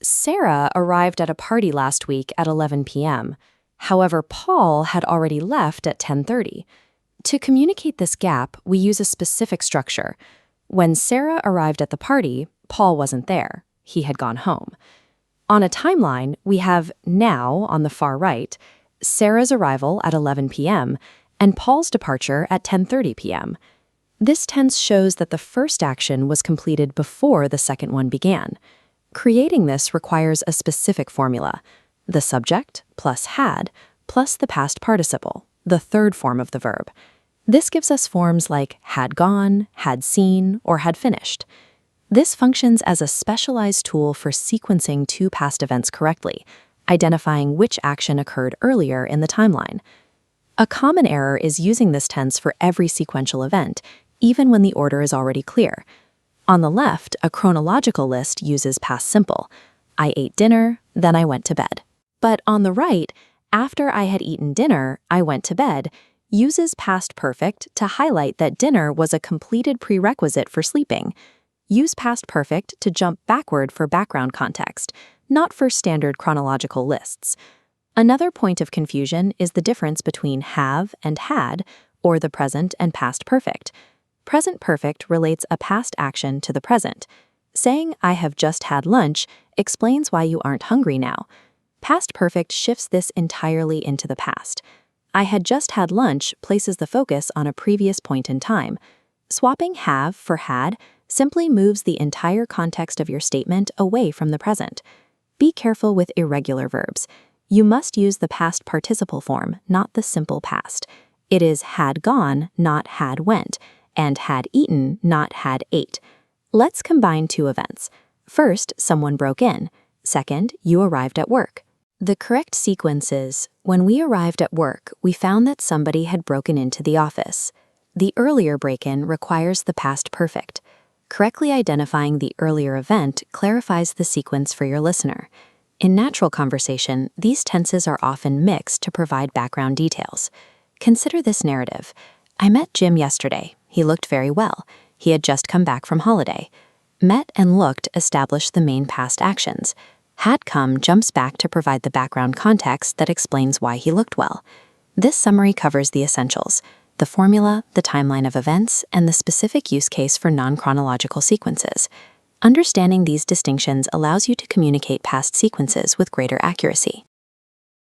Sarah arrived at a party last week at 11 p.m. However, Paul had already left at 10:30. To communicate this gap, we use a specific structure. When Sarah arrived at the party, Paul wasn't there. He had gone home. On a timeline, we have now on the far right, Sarah's arrival at 11 p.m. and Paul's departure at 10:30 p.m. This tense shows that the first action was completed before the second one began. Creating this requires a specific formula: the subject plus had plus the past participle, the third form of the verb. This gives us forms like had gone, had seen, or had finished. This functions as a specialized tool for sequencing two past events correctly, identifying which action occurred earlier in the timeline. A common error is using this tense for every sequential event, even when the order is already clear. On the left, a chronological list uses past simple. I ate dinner, then I went to bed. But on the right, after I had eaten dinner, I went to bed, uses past perfect to highlight that dinner was a completed prerequisite for sleeping. Use past perfect to jump backward for background context, not for standard chronological lists. Another point of confusion is the difference between have and had, or the present and past perfect. Present perfect relates a past action to the present. Saying I have just had lunch explains why you aren't hungry now. Past perfect shifts this entirely into the past. I had just had lunch places the focus on a previous point in time. Swapping have for had simply moves the entire context of your statement away from the present. Be careful with irregular verbs. You must use the past participle form, not the simple past. It is had gone, not had went, and had eaten, not had ate. Let's combine two events. First, someone broke in. Second, you arrived at work. The correct sequence is, when we arrived at work, we found that somebody had broken into the office. The earlier break-in requires the past perfect. Correctly identifying the earlier event clarifies the sequence for your listener. In natural conversation, these tenses are often mixed to provide background details. Consider this narrative. I met Jim yesterday. He looked very well. He had just come back from holiday. Met and looked establish the main past actions. Had come jumps back to provide the background context that explains why he looked well. This summary covers the essentials: the formula, the timeline of events, and the specific use case for non-chronological sequences. Understanding these distinctions allows you to communicate past sequences with greater accuracy.